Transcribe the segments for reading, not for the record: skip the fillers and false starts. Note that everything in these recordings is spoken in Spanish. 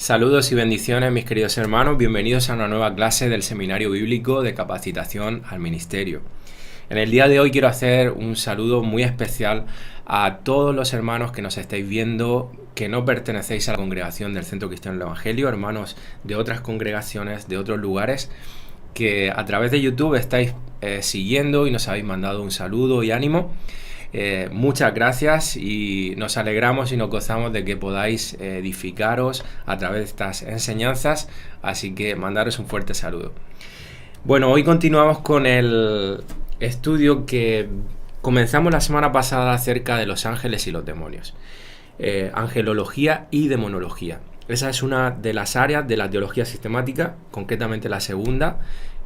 Saludos y bendiciones, mis queridos hermanos. Bienvenidos a una nueva clase del Seminario Bíblico de Capacitación al Ministerio. En el día de hoy quiero hacer un saludo muy especial a todos los hermanos que nos estáis viendo, que no pertenecéis a la congregación del Centro Cristiano del Evangelio, hermanos de otras congregaciones, de otros lugares, que a través de YouTube estáis siguiendo y nos habéis mandado un saludo y ánimo. Muchas gracias y nos alegramos y nos gozamos de que podáis edificaros a través de estas enseñanzas, así que mandaros un fuerte saludo. Bueno, hoy continuamos con el estudio que comenzamos la semana pasada acerca de los ángeles y los demonios, angelología y demonología. Esa es una de las áreas de la teología sistemática, concretamente la segunda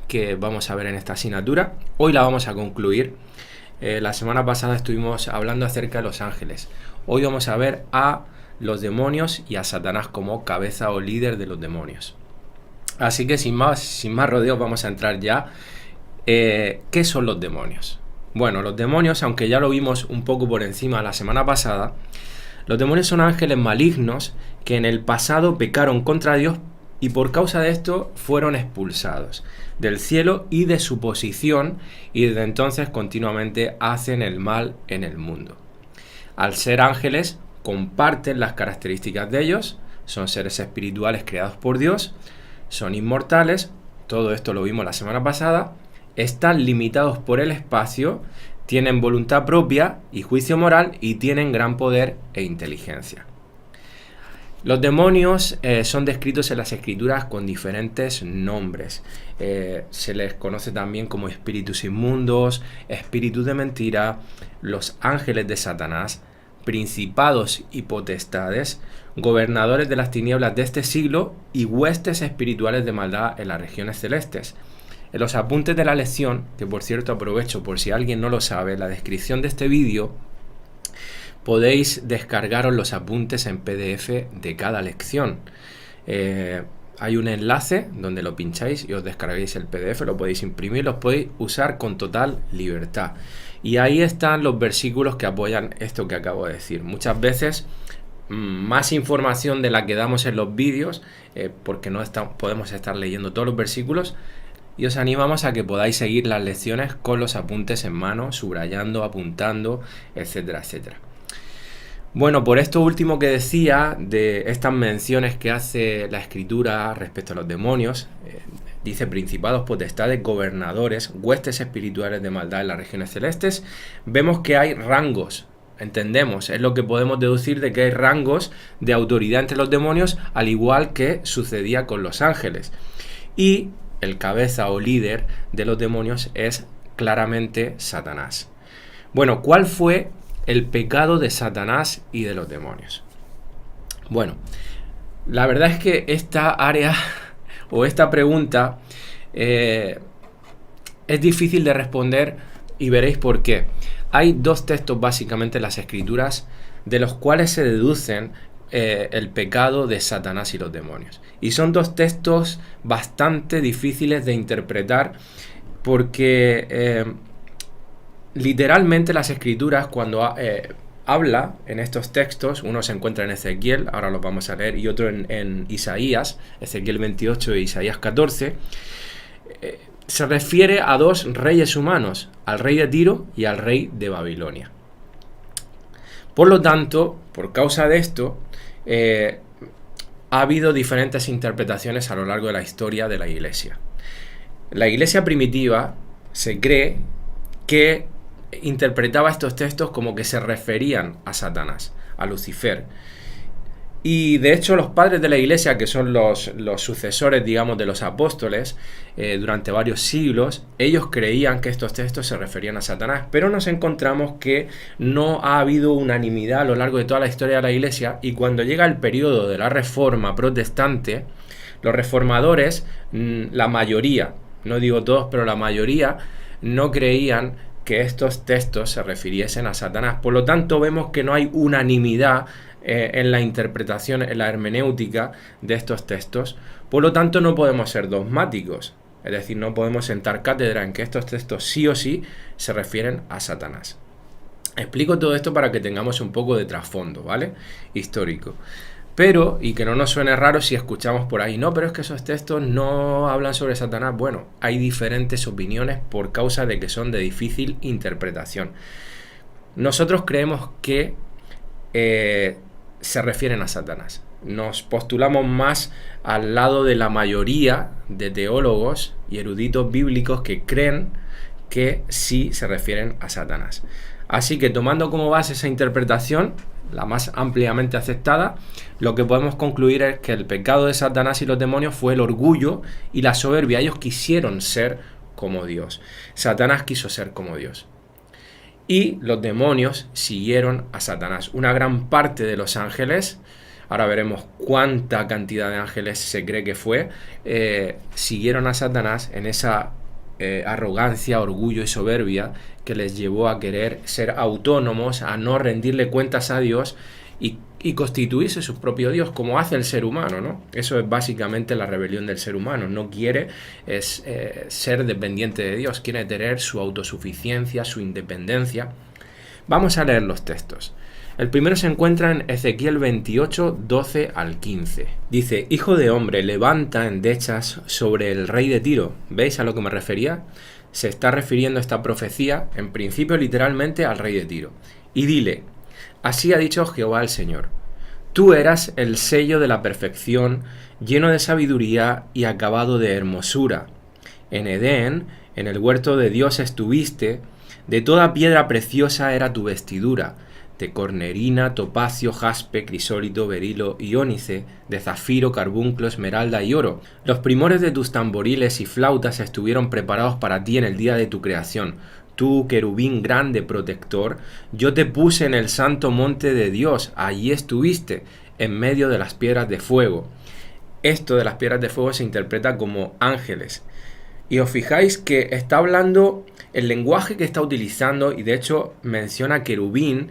que vamos a ver en esta asignatura. Hoy la vamos a concluir. La semana pasada estuvimos hablando acerca de los ángeles. Hoy vamos a ver a los demonios y a Satanás como cabeza o líder de los demonios. Así que sin más rodeos vamos a entrar ya. ¿Qué son los demonios? Bueno, los demonios, aunque ya lo vimos un poco por encima la semana pasada, los demonios son ángeles malignos que en el pasado pecaron contra Dios y por causa de esto fueron expulsados del cielo y de su posición, y desde entonces continuamente hacen el mal en el mundo. Al ser ángeles, comparten las características de ellos, son seres espirituales creados por Dios, son inmortales, todo esto lo vimos la semana pasada, están limitados por el espacio, tienen voluntad propia y juicio moral y tienen gran poder e inteligencia. Los demonios son descritos en las escrituras con diferentes nombres. Se les conoce también como espíritus inmundos, espíritus de mentira, los ángeles de Satanás, principados y potestades, gobernadores de las tinieblas de este siglo y huestes espirituales de maldad en las regiones celestes. En los apuntes de la lección, que por cierto aprovecho por si alguien no lo sabe, en la descripción de este vídeo podéis descargaros los apuntes en PDF de cada lección. Hay un enlace donde lo pincháis y os descargáis el PDF, lo podéis imprimir, los podéis usar con total libertad. Y ahí están los versículos que apoyan esto que acabo de decir. Muchas veces más información de la que damos en los vídeos, porque no podemos estar leyendo todos los versículos, y os animamos a que podáis seguir las lecciones con los apuntes en mano, subrayando, apuntando, etcétera, etcétera. Bueno, por esto último que decía, de estas menciones que hace la Escritura respecto a los demonios, dice principados, potestades, gobernadores, huestes espirituales de maldad en las regiones celestes, vemos que hay rangos, entendemos, es lo que podemos deducir de que hay rangos de autoridad entre los demonios, al igual que sucedía con los ángeles. Y el cabeza o líder de los demonios es claramente Satanás. Bueno, ¿cuál fue el pecado de Satanás y de los demonios? Bueno, la verdad es que esta área o esta pregunta es difícil de responder y veréis por qué. Hay dos textos básicamente en las Escrituras de los cuales se deducen el pecado de Satanás y los demonios. Y son dos textos bastante difíciles de interpretar porque literalmente las Escrituras, cuando habla en estos textos, uno se encuentra en Ezequiel, ahora lo vamos a leer, y otro en Isaías, Ezequiel 28 e Isaías 14, se refiere a dos reyes humanos, al rey de Tiro y al rey de Babilonia. Por lo tanto, por causa de esto, ha habido diferentes interpretaciones a lo largo de la historia de la Iglesia. La Iglesia primitiva se cree que interpretaba estos textos como que se referían a Satanás, a Lucifer. Y de hecho los padres de la Iglesia, que son los sucesores, digamos, de los apóstoles, durante varios siglos, ellos creían que estos textos se referían a Satanás, pero nos encontramos que no ha habido unanimidad a lo largo de toda la historia de la Iglesia, y cuando llega el periodo de la Reforma protestante, los reformadores, la mayoría, no digo todos, pero la mayoría, no creían que estos textos se refiriesen a Satanás. Por lo tanto, vemos que no hay unanimidad en la interpretación, en la hermenéutica de estos textos. Por lo tanto, no podemos ser dogmáticos. Es decir, no podemos sentar cátedra en que estos textos sí o sí se refieren a Satanás. Explico todo esto para que tengamos un poco de trasfondo, ¿vale? Histórico. Pero, y que no nos suene raro si escuchamos por ahí, no, pero es que esos textos no hablan sobre Satanás. Bueno, hay diferentes opiniones por causa de que son de difícil interpretación. Nosotros creemos que se refieren a Satanás. Nos postulamos más al lado de la mayoría de teólogos y eruditos bíblicos que creen que sí se refieren a Satanás. Así que tomando como base esa interpretación, la más ampliamente aceptada, lo que podemos concluir es que el pecado de Satanás y los demonios fue el orgullo y la soberbia. Ellos quisieron ser como Dios. Satanás quiso ser como Dios. Y los demonios siguieron a Satanás. Una gran parte de los ángeles, ahora veremos cuánta cantidad de ángeles se cree que fue, siguieron a Satanás en esa arrogancia, orgullo y soberbia que les llevó a querer ser autónomos, a no rendirle cuentas a Dios y constituirse su propio Dios, como hace el ser humano, ¿no? Eso es básicamente la rebelión del ser humano. No quiere ser dependiente de Dios, quiere tener su autosuficiencia, su independencia. Vamos a leer los textos. El primero se encuentra en Ezequiel 28, 12 al 15. Dice: Hijo de hombre, levanta endechas sobre el rey de Tiro. ¿Veis a lo que me refería? Se está refiriendo esta profecía, en principio literalmente, al rey de Tiro. Y dile: así ha dicho Jehová el Señor. Tú eras el sello de la perfección, lleno de sabiduría y acabado de hermosura. En Edén, en el huerto de Dios estuviste, de toda piedra preciosa era tu vestidura, de cornerina, topacio, jaspe, crisólito, berilo y ónice, de zafiro, carbunclo, esmeralda y oro. Los primores de tus tamboriles y flautas estuvieron preparados para ti en el día de tu creación. Tú, querubín grande protector, yo te puse en el santo monte de Dios, allí estuviste, en medio de las piedras de fuego. Esto de las piedras de fuego se interpreta como ángeles. Y os fijáis que está hablando, el lenguaje que está utilizando, y de hecho menciona querubín.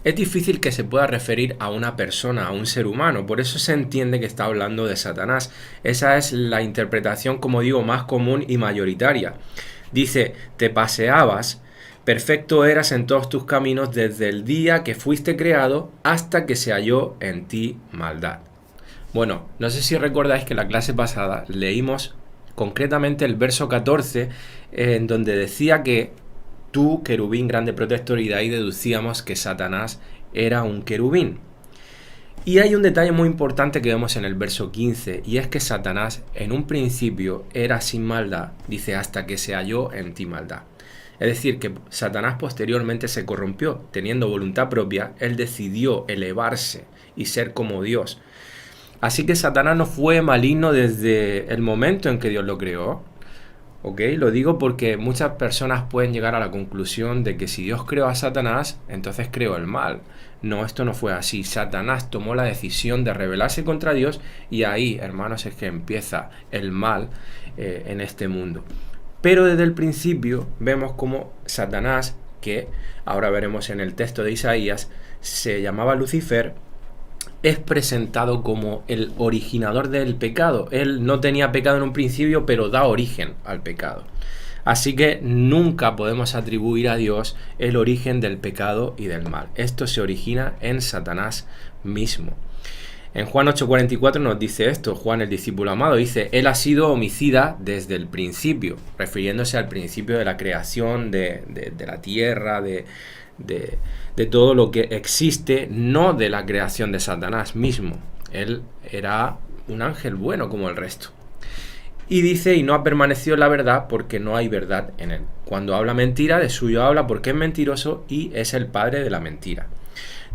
Es difícil que se pueda referir a una persona, a un ser humano, por eso se entiende que está hablando de Satanás. Esa es la interpretación, como digo, más común y mayoritaria. Dice: te paseabas, perfecto eras en todos tus caminos desde el día que fuiste creado hasta que se halló en ti maldad. Bueno, no sé si recordáis que en la clase pasada leímos concretamente el verso 14, en donde decía que tú, querubín grande protector, y de ahí deducíamos que Satanás era un querubín. Y hay un detalle muy importante que vemos en el verso 15, y es que Satanás en un principio era sin maldad, dice, hasta que se halló en ti maldad. Es decir, que Satanás posteriormente se corrompió, teniendo voluntad propia, él decidió elevarse y ser como Dios. Así que Satanás no fue maligno desde el momento en que Dios lo creó. ¿Ok? Lo digo porque muchas personas pueden llegar a la conclusión de que si Dios creó a Satanás, entonces creó el mal. No, esto no fue así. Satanás tomó la decisión de rebelarse contra Dios y ahí, hermanos, es que empieza el mal en este mundo. Pero desde el principio vemos como Satanás, que ahora veremos en el texto de Isaías, se llamaba Lucifer, es presentado como el originador del pecado. Él no tenía pecado en un principio, pero da origen al pecado. Así que nunca podemos atribuir a Dios el origen del pecado y del mal. Esto se origina en Satanás mismo. En Juan 8:44 nos dice esto, Juan el discípulo amado, dice: Él ha sido homicida desde el principio, refiriéndose al principio de la creación de la tierra, de todo lo que existe, no de la creación de Satanás mismo. Él era un ángel bueno como el resto. Y dice: y no ha permanecido en la verdad porque no hay verdad en él. Cuando habla mentira, de suyo habla porque es mentiroso y es el padre de la mentira.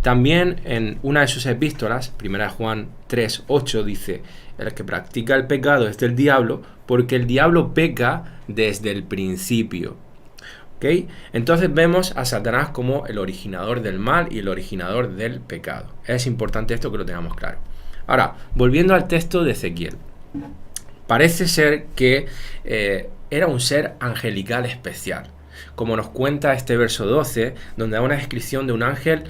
También en una de sus epístolas, 1 Juan 3:8, dice: el que practica el pecado es del diablo, porque el diablo peca desde el principio. ¿Okay? Entonces vemos a Satanás como el originador del mal y el originador del pecado. Es importante esto que lo tengamos claro. Ahora, volviendo al texto de Ezequiel. Parece ser que era un ser angelical especial, como nos cuenta este verso 12, donde da una descripción de un ángel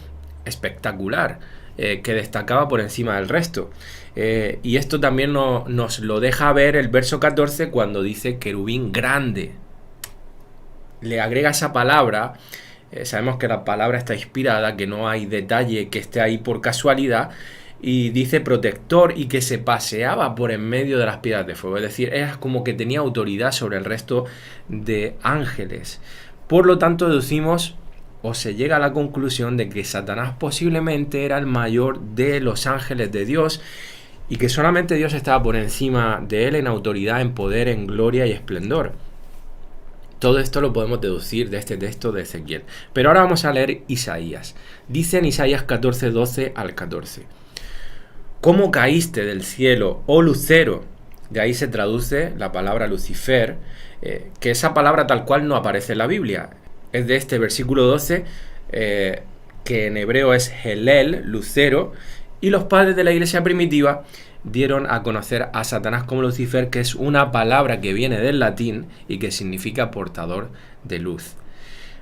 espectacular, que destacaba por encima del resto. Y esto también nos lo deja ver el verso 14 cuando dice querubín grande. Le agrega esa palabra, sabemos que la palabra está inspirada, que no hay detalle que esté ahí por casualidad, y dice protector y que se paseaba por en medio de las piedras de fuego. Es decir, es como que tenía autoridad sobre el resto de ángeles. Por lo tanto, deducimos o se llega a la conclusión de que Satanás posiblemente era el mayor de los ángeles de Dios y que solamente Dios estaba por encima de él en autoridad, en poder, en gloria y esplendor. Todo esto lo podemos deducir de este texto de Ezequiel. Pero ahora vamos a leer Isaías. Dice en Isaías 14, 12 al 14. ¿Cómo caíste del cielo, oh lucero? De ahí se traduce la palabra Lucifer, que esa palabra tal cual no aparece en la Biblia. Es de este versículo 12, que en hebreo es Helel, lucero, y los padres de la iglesia primitiva dieron a conocer a Satanás como Lucifer, que es una palabra que viene del latín y que significa portador de luz.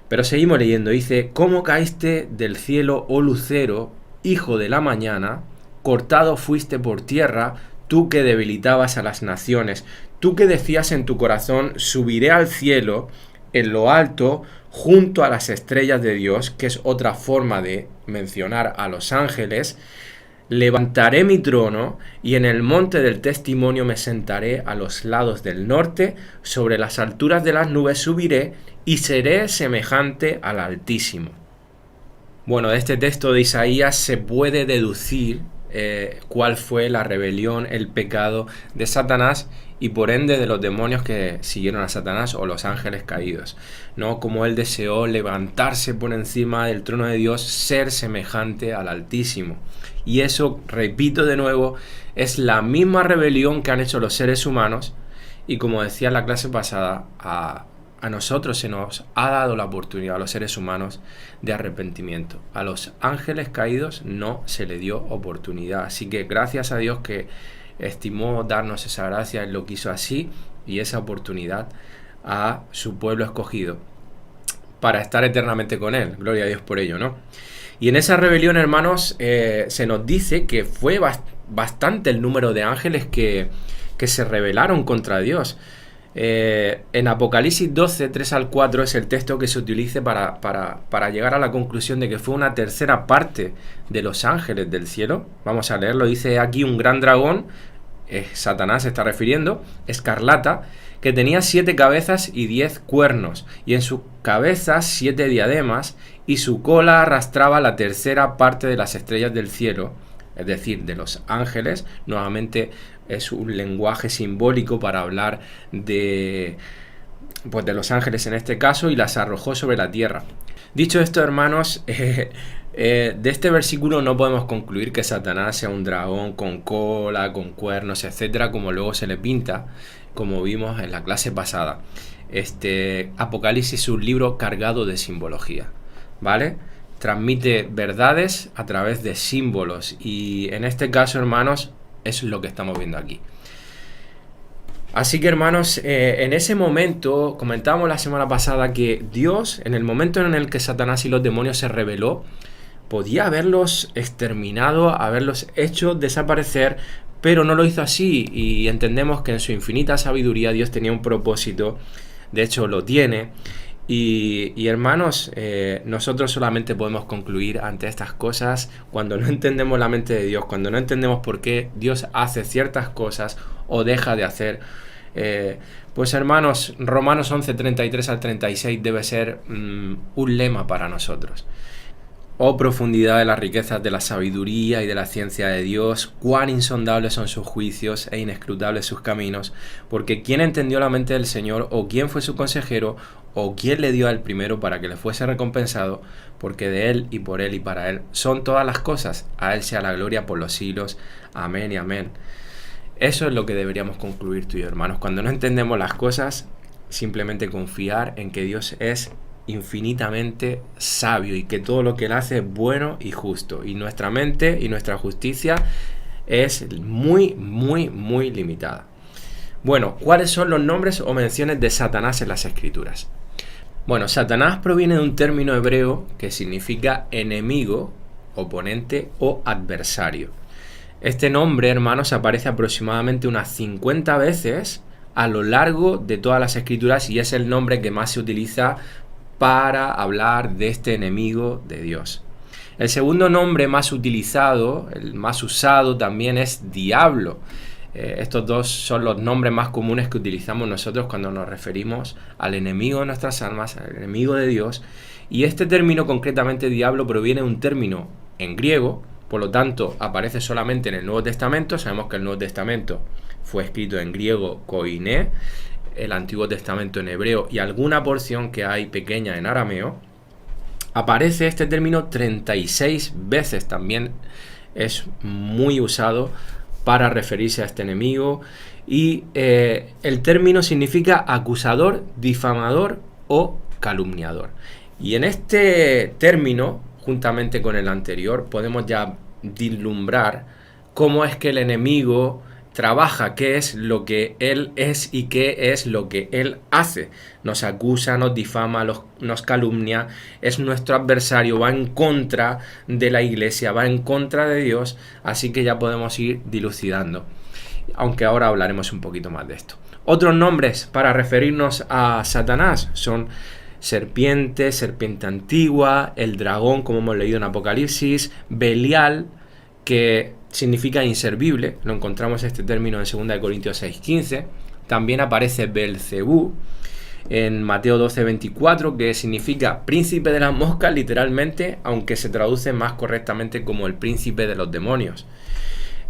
Pero seguimos leyendo, dice, ¿cómo caíste del cielo, oh lucero, hijo de la mañana? Cortado fuiste por tierra, tú que debilitabas a las naciones, tú que decías en tu corazón, subiré al cielo, en lo alto, junto a las estrellas de Dios, que es otra forma de mencionar a los ángeles. Levantaré mi trono y en el monte del testimonio me sentaré a los lados del norte, sobre las alturas de las nubes subiré y seré semejante al Altísimo. Bueno, de este texto de Isaías se puede deducir cuál fue la rebelión, el pecado de Satanás y por ende de los demonios que siguieron a Satanás o los ángeles caídos, ¿no? Como él deseó levantarse por encima del trono de Dios, ser semejante al Altísimo. Y eso, repito de nuevo, es la misma rebelión que han hecho los seres humanos y como decía en la clase pasada, a nosotros se nos ha dado la oportunidad, a los seres humanos, de arrepentimiento. A los ángeles caídos no se le dio oportunidad. Así que gracias a Dios que estimó darnos esa gracia, Él lo quiso así y esa oportunidad a su pueblo escogido para estar eternamente con Él. Gloria a Dios por ello, ¿no? Y en esa rebelión, hermanos, se nos dice que fue bastante el número de ángeles que se rebelaron contra Dios. En Apocalipsis 12, 3 al 4 es el texto que se utiliza para llegar a la conclusión de que fue una tercera parte de los ángeles del cielo. Vamos a leerlo, dice aquí un gran dragón, Satanás se está refiriendo, escarlata, que tenía 7 cabezas y 10 cuernos, y en sus cabezas 7 diademas, y su cola arrastraba la tercera parte de las estrellas del cielo, es decir, de los ángeles. Nuevamente es un lenguaje simbólico para hablar de los ángeles en este caso, y las arrojó sobre la tierra. Dicho esto, hermanos, de este versículo no podemos concluir que Satanás sea un dragón con cola, con cuernos, etcétera, como luego se le pinta, como vimos en la clase pasada. Apocalipsis es un libro cargado de simbología, ¿vale? Transmite verdades a través de símbolos y en este caso, hermanos, es lo que estamos viendo aquí. Así que, hermanos, en ese momento, comentábamos la semana pasada que Dios, en el momento en el que Satanás y los demonios se rebeló, podía haberlos exterminado, haberlos hecho desaparecer, pero no lo hizo así, y entendemos que en su infinita sabiduría Dios tenía un propósito, de hecho lo tiene. Y hermanos, nosotros solamente podemos concluir ante estas cosas cuando no entendemos la mente de Dios, cuando no entendemos por qué Dios hace ciertas cosas o deja de hacer. Pues hermanos, Romanos 11, 33 al 36 debe ser un lema para nosotros. Oh profundidad de las riquezas de la sabiduría y de la ciencia de Dios, cuán insondables son sus juicios e inescrutables sus caminos, porque ¿quién entendió la mente del Señor, o quién fue su consejero, o quién le dio al primero para que le fuese recompensado? Porque de Él y por Él y para Él son todas las cosas, a Él sea la gloria por los siglos. Amén y amén. Eso es lo que deberíamos concluir tú y yo, hermanos. Cuando no entendemos las cosas, simplemente confiar en que Dios es infinitamente sabio y que todo lo que Él hace es bueno y justo, y nuestra mente y nuestra justicia es muy, muy, muy limitada. Bueno, ¿cuáles son los nombres o menciones de Satanás en las Escrituras? Bueno, Satanás proviene de un término hebreo que significa enemigo, oponente o adversario. Este nombre, hermanos, aparece aproximadamente unas 50 veces a lo largo de todas las Escrituras y es el nombre que más se utiliza para hablar de este enemigo de Dios. El segundo nombre más utilizado, el más usado también es diablo. Estos dos son los nombres más comunes que utilizamos nosotros cuando nos referimos al enemigo de nuestras almas, al enemigo de Dios. Y este término, concretamente diablo, proviene de un término en griego, por lo tanto aparece solamente en el Nuevo Testamento. Sabemos que el Nuevo Testamento fue escrito en griego koiné, el Antiguo Testamento en hebreo y alguna porción que hay pequeña en arameo. Aparece este término 36 veces, también es muy usado para referirse a este enemigo, y el término significa acusador, difamador o calumniador. Y en este término, juntamente con el anterior, podemos ya vislumbrar cómo es que el enemigo trabaja, qué es lo que él es y qué es lo que él hace. Nos acusa, nos difama, nos calumnia, es nuestro adversario, va en contra de la iglesia, va en contra de Dios, así que ya podemos ir dilucidando, aunque ahora hablaremos un poquito más de esto. Otros nombres para referirnos a Satanás son serpiente, serpiente antigua, el dragón, como hemos leído en Apocalipsis, Belial, que significa inservible, lo encontramos este término en 2 Corintios 6:15. También aparece Belcebú en Mateo 12:24, que significa príncipe de las moscas, literalmente, aunque se traduce más correctamente como el príncipe de los demonios.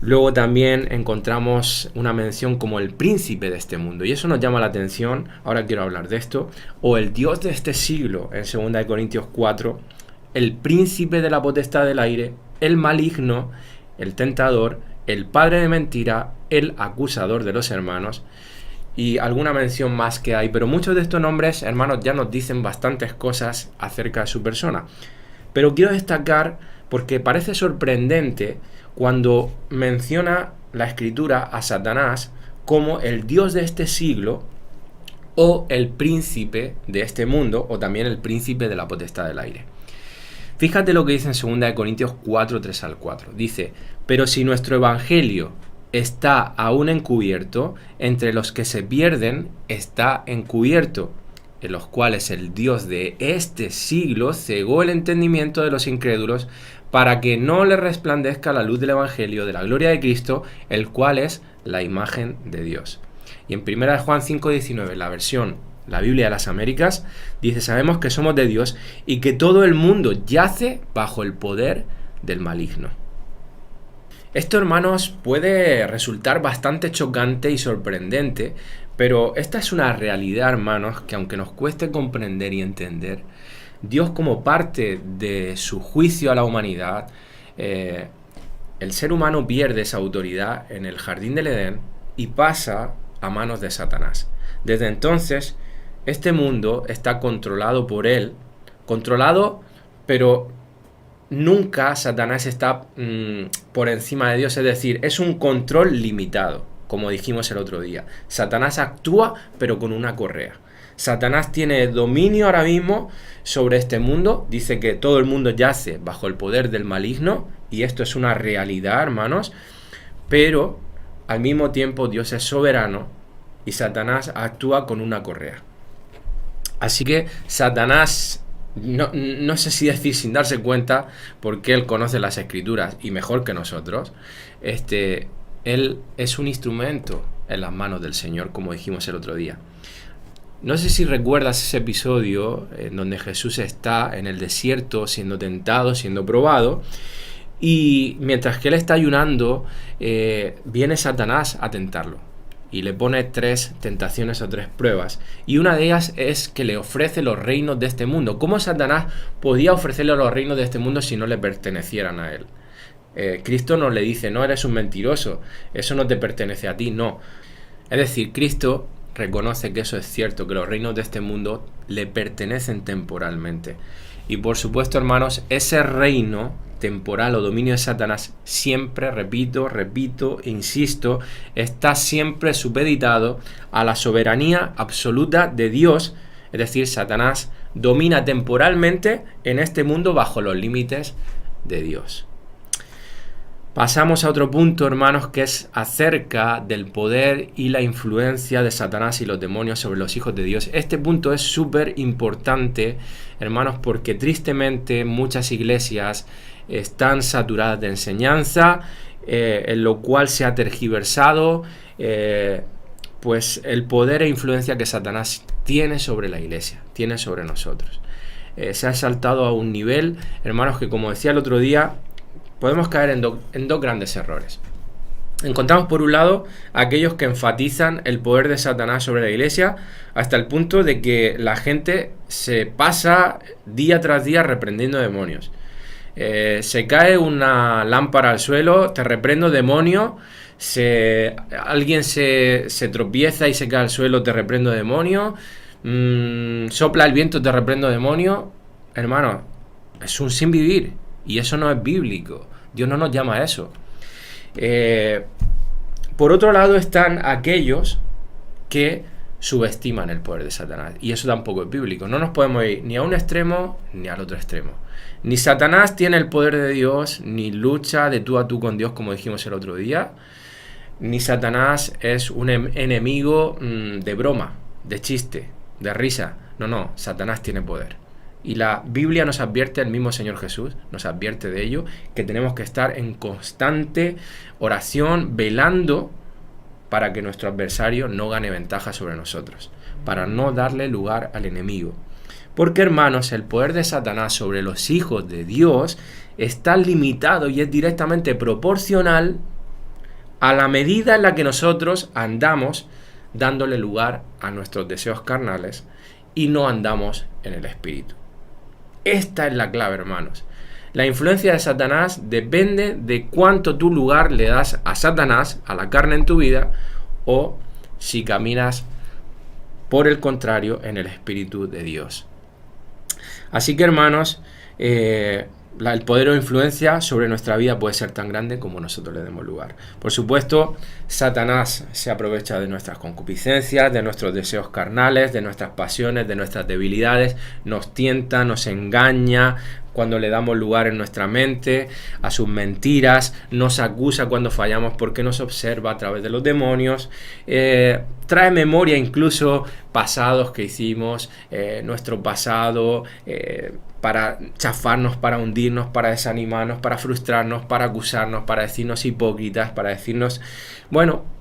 Luego también encontramos una mención como el príncipe de este mundo, y eso nos llama la atención. Ahora quiero hablar de esto. O el Dios de este siglo, en 2 Corintios 4, el príncipe de la potestad del aire, el maligno, el tentador, el padre de mentira, el acusador de los hermanos, y alguna mención más que hay. Pero muchos de estos nombres, hermanos, ya nos dicen bastantes cosas acerca de su persona. Pero quiero destacar, porque parece sorprendente cuando menciona la Escritura a Satanás como el Dios de este siglo, o el príncipe de este mundo, o también el príncipe de la potestad del aire. Fíjate lo que dice en 2 Corintios 4, 3 al 4. Dice: pero si nuestro evangelio está aún encubierto, entre los que se pierden está encubierto, en los cuales el Dios de este siglo cegó el entendimiento de los incrédulos, para que no les resplandezca la luz del evangelio de la gloria de Cristo, el cual es la imagen de Dios. Y en 1 Juan 5:19, la Biblia de las Américas, dice: sabemos que somos de Dios y que todo el mundo yace bajo el poder del maligno. Esto, hermanos, puede resultar bastante chocante y sorprendente, pero esta es una realidad, hermanos, que aunque nos cueste comprender y entender, Dios, como parte de su juicio a la humanidad, el ser humano pierde esa autoridad en el jardín del Edén y pasa a manos de Satanás. Desde entonces, este mundo está controlado por él, pero nunca Satanás está por encima de Dios, es decir, es un control limitado, como dijimos el otro día. Satanás actúa, pero con una correa. Satanás tiene dominio ahora mismo sobre este mundo, dice que todo el mundo yace bajo el poder del maligno, y esto es una realidad, hermanos, pero al mismo tiempo Dios es soberano y Satanás actúa con una correa. Así que Satanás, no sé si decir sin darse cuenta, porque él conoce las Escrituras y mejor que nosotros, él es un instrumento en las manos del Señor, como dijimos el otro día. No sé si recuerdas ese episodio en donde Jesús está en el desierto siendo tentado, siendo probado, y mientras que él está ayunando, viene Satanás a tentarlo y le pone 3 tentaciones o 3 pruebas, y una de ellas es que le ofrece los reinos de este mundo. ¿Cómo Satanás podía ofrecerle los reinos de este mundo si no le pertenecieran a él? Cristo nos le dice: no, eres un mentiroso, eso no te pertenece a ti, no. Es decir, Cristo reconoce que eso es cierto, que los reinos de este mundo le pertenecen temporalmente. Y por supuesto, hermanos, ese reino temporal o dominio de Satanás siempre, repito, insisto, está siempre supeditado a la soberanía absoluta de Dios. Es decir, Satanás domina temporalmente en este mundo bajo los límites de Dios. Pasamos a otro punto, hermanos, que es acerca del poder y la influencia de Satanás y los demonios sobre los hijos de Dios. Este punto es súper importante, hermanos, porque tristemente muchas iglesias están saturadas de enseñanza, en lo cual se ha tergiversado pues el poder e influencia que Satanás tiene sobre la iglesia, tiene sobre nosotros. Se ha saltado a un nivel, hermanos, que como decía el otro día, podemos caer en dos grandes errores. Encontramos por un lado aquellos que enfatizan el poder de Satanás sobre la iglesia hasta el punto de que la gente se pasa día tras día reprendiendo demonios. Se cae una lámpara al suelo, te reprendo demonio. Alguien se tropieza y se cae al suelo, te reprendo demonio. Sopla el viento, te reprendo demonio. Hermano, es un sin vivir. Y eso no es bíblico. Dios no nos llama a eso. Por otro lado están aquellos que subestiman el poder de Satanás. Y eso tampoco es bíblico. No nos podemos ir ni a un extremo ni al otro extremo. Ni Satanás tiene el poder de Dios, ni lucha de tú a tú con Dios, como dijimos el otro día. Ni Satanás es un enemigo de broma, de chiste, de risa. No, Satanás tiene poder. Y la Biblia nos advierte, el mismo Señor Jesús nos advierte de ello, que tenemos que estar en constante oración, velando para que nuestro adversario no gane ventaja sobre nosotros, para no darle lugar al enemigo. Porque, hermanos, el poder de Satanás sobre los hijos de Dios está limitado y es directamente proporcional a la medida en la que nosotros andamos dándole lugar a nuestros deseos carnales y no andamos en el Espíritu. Esta es la clave, hermanos. La influencia de Satanás depende de cuánto tu lugar le das a Satanás, a la carne en tu vida, o si caminas por el contrario en el Espíritu de Dios. Así que, hermanos, el poder o influencia sobre nuestra vida puede ser tan grande como nosotros le demos lugar. Por supuesto, Satanás se aprovecha de nuestras concupiscencias, de nuestros deseos carnales, de nuestras pasiones, de nuestras debilidades, nos tienta, nos engaña cuando le damos lugar en nuestra mente a sus mentiras, nos acusa cuando fallamos porque nos observa a través de los demonios, trae memoria incluso pasados que hicimos, nuestro pasado, para chafarnos, para hundirnos, para desanimarnos, para frustrarnos, para acusarnos, para decirnos hipócritas, para decirnos,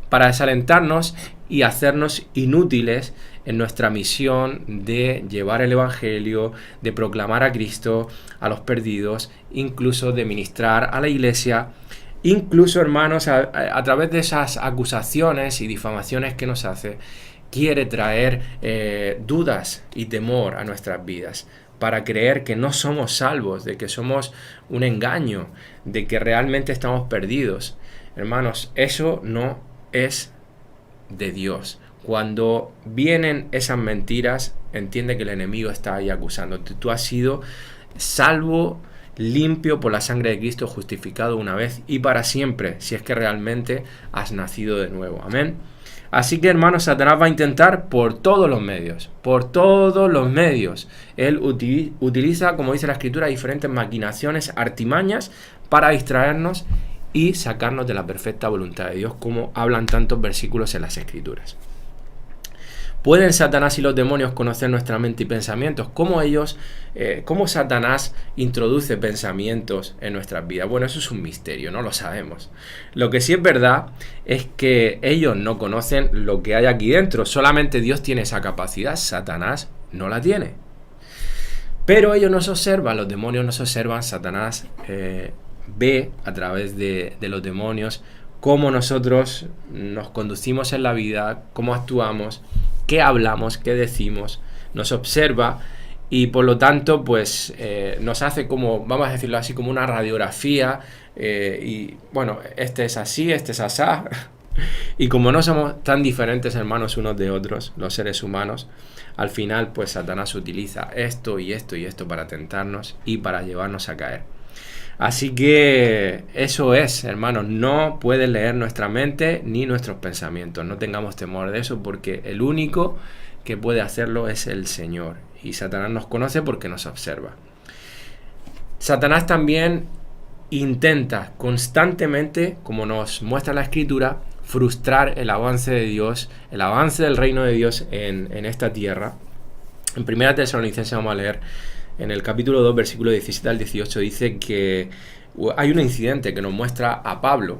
para desalentarnos y hacernos inútiles en nuestra misión de llevar el Evangelio, de proclamar a Cristo a los perdidos, incluso de ministrar a la iglesia. Incluso, hermanos, a través de esas acusaciones y difamaciones que nos hace, quiere traer dudas y temor a nuestras vidas, para creer que no somos salvos, de que somos un engaño, de que realmente estamos perdidos. Hermanos, eso no es de Dios. Cuando vienen esas mentiras, entiende que el enemigo está ahí acusándote. Tú has sido salvo, limpio por la sangre de Cristo, justificado una vez y para siempre, si es que realmente has nacido de nuevo. Amén. Así que, hermanos, Satanás va a intentar por todos los medios. Él utiliza, como dice la Escritura, diferentes maquinaciones, artimañas para distraernos y sacarnos de la perfecta voluntad de Dios, como hablan tantos versículos en las Escrituras. ¿Pueden Satanás y los demonios conocer nuestra mente y pensamientos? ¿Cómo Satanás introduce pensamientos en nuestras vidas? Bueno, eso es un misterio, no lo sabemos. Lo que sí es verdad es que ellos no conocen lo que hay aquí dentro. Solamente Dios tiene esa capacidad, Satanás no la tiene. Pero ellos nos observan, los demonios nos observan, Satanás ve a través de los demonios cómo nosotros nos conducimos en la vida, cómo actuamos, qué hablamos, qué decimos, nos observa y por lo tanto pues nos hace como, vamos a decirlo así, como una radiografía y bueno, este es así, este es asá. Y como no somos tan diferentes, hermanos, unos de otros, los seres humanos, al final pues Satanás utiliza esto y esto y esto para tentarnos y para llevarnos a caer. Así que eso es, hermanos, no pueden leer nuestra mente ni nuestros pensamientos. No tengamos temor de eso porque el único que puede hacerlo es el Señor. Y Satanás nos conoce porque nos observa. Satanás también intenta constantemente, como nos muestra la Escritura, frustrar el avance de Dios, el avance del reino de Dios en esta tierra. En 1 Tesalonicenses vamos a leer en el capítulo 2, versículo 17 al 18, dice que hay un incidente que nos muestra a Pablo,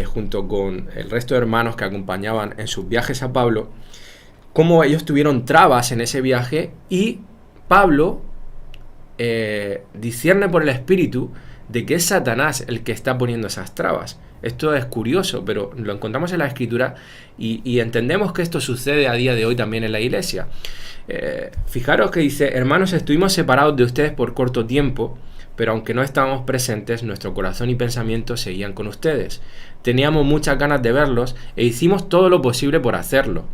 junto con el resto de hermanos que acompañaban en sus viajes a Pablo, cómo ellos tuvieron trabas en ese viaje y Pablo discierne por el Espíritu de que es Satanás el que está poniendo esas trabas. Esto es curioso, pero lo encontramos en la Escritura y entendemos que esto sucede a día de hoy también en la iglesia. Fijaros que dice: hermanos, estuvimos separados de ustedes por corto tiempo, pero aunque no estábamos presentes, nuestro corazón y pensamiento seguían con ustedes. Teníamos muchas ganas de verlos e hicimos todo lo posible por hacerlo.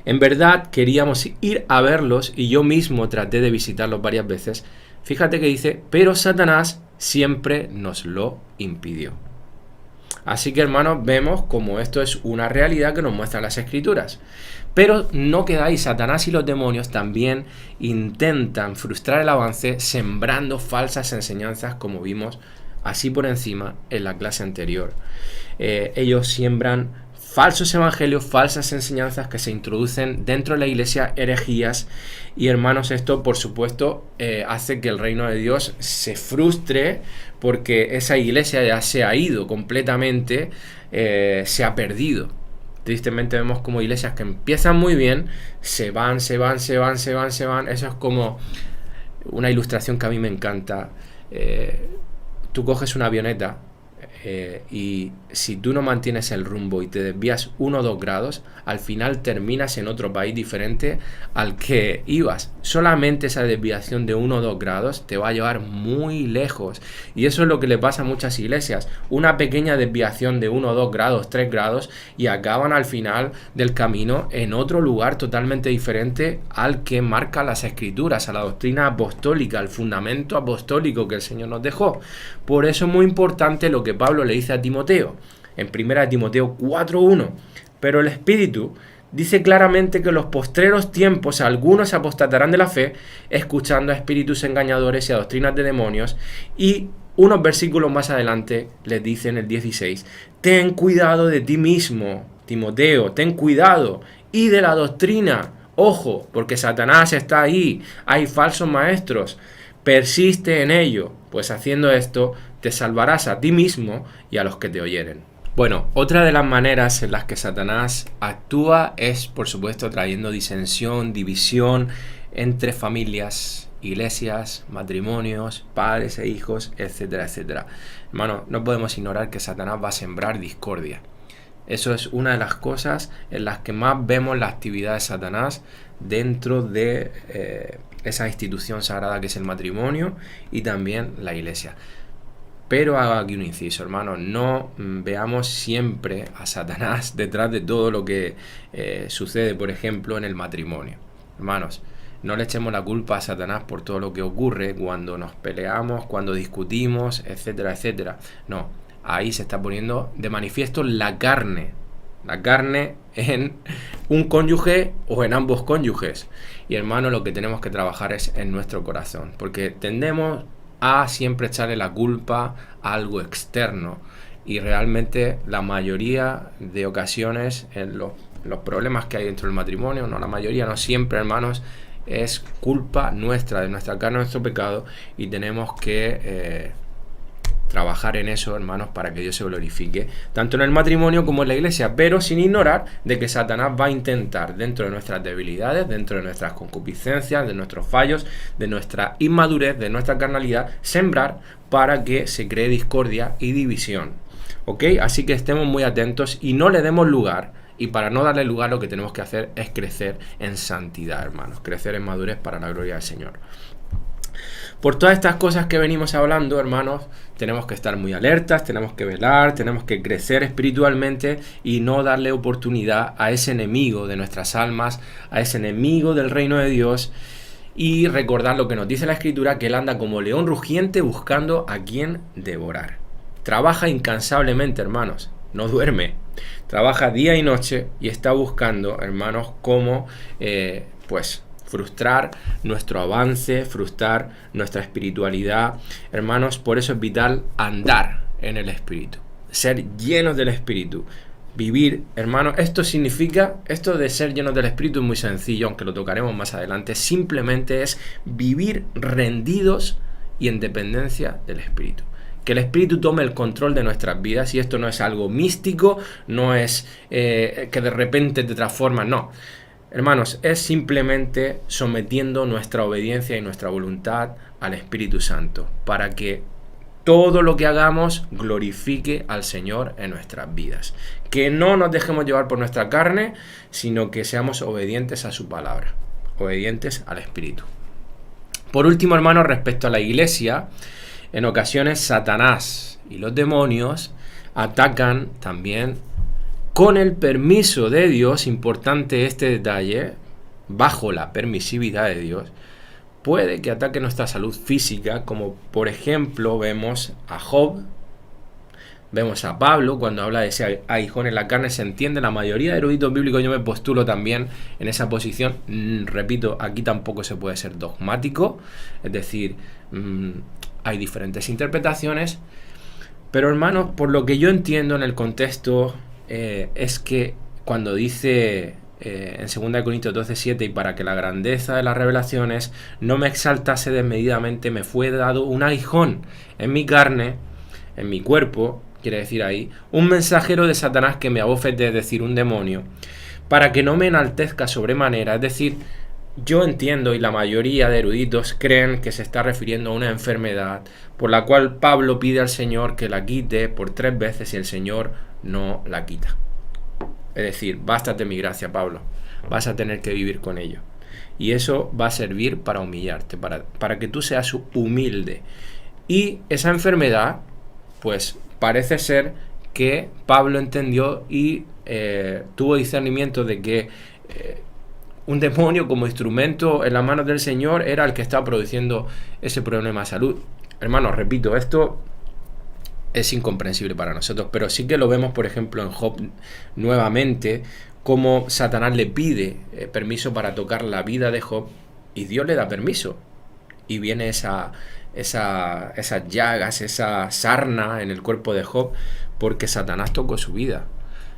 En verdad queríamos ir a verlos y yo mismo traté de visitarlos varias veces. Fíjate que dice: pero Satanás siempre nos lo impidió. Así que, hermanos, vemos como esto es una realidad que nos muestran las Escrituras. Pero no queda ahí. Satanás y los demonios también intentan frustrar el avance sembrando falsas enseñanzas, como vimos así por encima en la clase anterior. Ellos siembran falsos evangelios, falsas enseñanzas que se introducen dentro de la iglesia, herejías. Y, hermanos, esto por supuesto hace que el reino de Dios se frustre, porque esa iglesia ya se ha ido completamente, se ha perdido. Tristemente vemos como iglesias que empiezan muy bien, se van. Eso es como una ilustración que a mí me encanta. Tú coges una avioneta y si tú no mantienes el rumbo y te desvías 1 o 2 grados, al final terminas en otro país diferente al que ibas. Solamente esa desviación de 1 o 2 grados te va a llevar muy lejos. Y eso es lo que le pasa a muchas iglesias. Una pequeña desviación de 1 o 2 grados, 3 grados, y acaban al final del camino en otro lugar totalmente diferente al que marca las Escrituras, a la doctrina apostólica, al fundamento apostólico que el Señor nos dejó. Por eso es muy importante lo que Pablo le dice a Timoteo, en 1 Timoteo 4:1. Pero el Espíritu dice claramente que en los postreros tiempos algunos apostatarán de la fe, escuchando a espíritus engañadores y a doctrinas de demonios. Y unos versículos más adelante les dice en el 16: ten cuidado de ti mismo, Timoteo, ten cuidado, y de la doctrina. Ojo, porque Satanás está ahí, hay falsos maestros. Persiste en ello, pues haciendo esto te salvarás a ti mismo y a los que te oyeren. Bueno, otra de las maneras en las que Satanás actúa es, por supuesto, trayendo disensión, división entre familias, iglesias, matrimonios, padres e hijos, etcétera, etcétera. Hermano, no podemos ignorar que Satanás va a sembrar discordia. Eso es una de las cosas en las que más vemos la actividad de Satanás dentro de esa institución sagrada que es el matrimonio y también la iglesia. Pero hago aquí un inciso, hermano, no veamos siempre a Satanás detrás de todo lo que sucede, por ejemplo, en el matrimonio. Hermanos, no le echemos la culpa a Satanás por todo lo que ocurre cuando nos peleamos, cuando discutimos, etcétera, etcétera. No, ahí se está poniendo de manifiesto la carne en un cónyuge o en ambos cónyuges. Y, hermano, lo que tenemos que trabajar es en nuestro corazón, porque tendemos a siempre echarle la culpa a algo externo, y realmente la mayoría de ocasiones en los problemas que hay dentro del matrimonio, no la mayoría, no siempre, hermanos, es culpa nuestra, de nuestra carne, nuestro pecado, y tenemos que trabajar en eso, hermanos, para que Dios se glorifique tanto en el matrimonio como en la iglesia, pero sin ignorar de que Satanás va a intentar, dentro de nuestras debilidades, dentro de nuestras concupiscencias, de nuestros fallos, de nuestra inmadurez, de nuestra carnalidad, sembrar para que se cree discordia y división. ¿Ok? Así que estemos muy atentos y no le demos lugar. Y para no darle lugar, lo que tenemos que hacer es crecer en santidad, hermanos, crecer en madurez para la gloria del Señor. Por todas estas cosas que venimos hablando, hermanos, tenemos que estar muy alertas, tenemos que velar, tenemos que crecer espiritualmente y no darle oportunidad a ese enemigo de nuestras almas, a ese enemigo del reino de Dios, y recordar lo que nos dice la Escritura, que él anda como león rugiente buscando a quien devorar. Trabaja incansablemente, hermanos, no duerme, trabaja día y noche y está buscando, hermanos, cómo frustrar nuestro avance, frustrar nuestra espiritualidad. Hermanos, por eso es vital andar en el Espíritu, ser llenos del Espíritu. Vivir, hermanos, esto de ser llenos del Espíritu es muy sencillo, aunque lo tocaremos más adelante. Simplemente es vivir rendidos y en dependencia del Espíritu. Que el Espíritu tome el control de nuestras vidas, y esto no es algo místico, no es que de repente te transformas, no. Hermanos, es simplemente sometiendo nuestra obediencia y nuestra voluntad al Espíritu Santo, para que todo lo que hagamos glorifique al Señor en nuestras vidas. Que no nos dejemos llevar por nuestra carne, sino que seamos obedientes a su palabra, obedientes al Espíritu. Por último, hermanos, respecto a la iglesia, en ocasiones Satanás y los demonios atacan también con el permiso de Dios. Importante este detalle, bajo la permisividad de Dios. Puede que ataque nuestra salud física, como por ejemplo vemos a Job, vemos a Pablo cuando habla de ese aguijón en la carne. Se entiende, la mayoría de eruditos bíblicos, yo me postulo también en esa posición. Repito, aquí tampoco se puede ser dogmático, es decir, hay diferentes interpretaciones, pero hermanos, por lo que yo entiendo en el contexto, es que cuando dice en 2 Corintios 12:7, y para que la grandeza de las revelaciones no me exaltase desmedidamente, me fue dado un aguijón en mi carne, en mi cuerpo, quiere decir ahí, un mensajero de Satanás que me abofete, es decir, un demonio, para que no me enaltezca sobremanera. Es decir, yo entiendo, y la mayoría de eruditos creen que se está refiriendo a una enfermedad por la cual Pablo pide al Señor que la quite por 3 veces y el Señor no la quita. Es decir, bástate mi gracia, Pablo, vas a tener que vivir con ello. Y eso va a servir para humillarte, para que tú seas humilde. Y esa enfermedad, pues parece ser que Pablo entendió y tuvo discernimiento de que un demonio como instrumento en las manos del Señor era el que estaba produciendo ese problema de salud. Hermanos, repito, esto es incomprensible para nosotros, pero sí que lo vemos, por ejemplo, en Job nuevamente, como Satanás le pide permiso para tocar la vida de Job, y Dios le da permiso, y viene esas llagas, esa sarna en el cuerpo de Job, porque Satanás tocó su vida.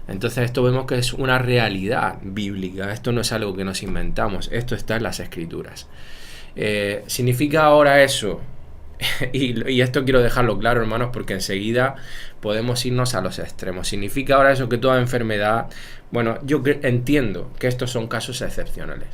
Entonces esto vemos que es una realidad bíblica, esto no es algo que nos inventamos, esto está en las Escrituras. ¿Significa ahora eso? Y esto quiero dejarlo claro, hermanos, porque enseguida podemos irnos a los extremos. ¿Significa ahora eso que toda enfermedad? Bueno, yo entiendo que estos son casos excepcionales.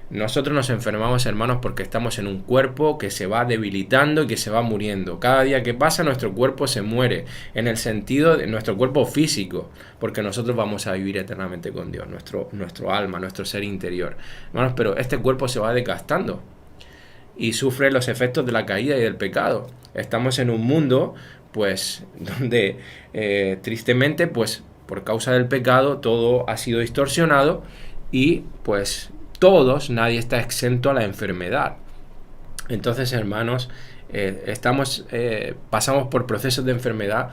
Nosotros nos enfermamos, hermanos, porque estamos en un cuerpo que se va debilitando y que se va muriendo. Cada día que pasa nuestro cuerpo se muere, en el sentido de nuestro cuerpo físico, porque nosotros vamos a vivir eternamente con Dios, nuestro alma, nuestro ser interior. Hermanos, pero este cuerpo se va desgastando y sufre los efectos de la caída y del pecado. Estamos en un mundo, pues, donde tristemente, pues, por causa del pecado, todo ha sido distorsionado y, pues, nadie está exento a la enfermedad. Entonces, hermanos, pasamos por procesos de enfermedad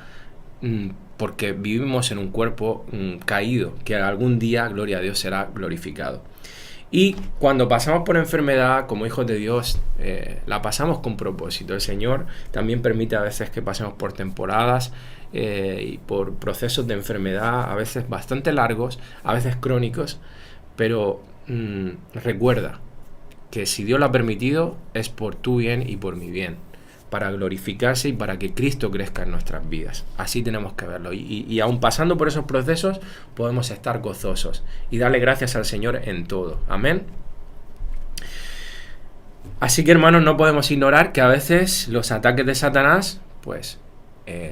porque vivimos en un cuerpo caído, que algún día, gloria a Dios, será glorificado. Y cuando pasamos por enfermedad, como hijos de Dios, la pasamos con propósito. El Señor también permite a veces que pasemos por temporadas y por procesos de enfermedad, a veces bastante largos, a veces crónicos, pero recuerda que si Dios lo ha permitido, es por tu bien y por mi bien, para glorificarse y para que Cristo crezca en nuestras vidas. Así tenemos que verlo. Y aun pasando por esos procesos, podemos estar gozosos y darle gracias al Señor en todo. Amén. Así que, hermanos, no podemos ignorar que a veces los ataques de Satanás, pues,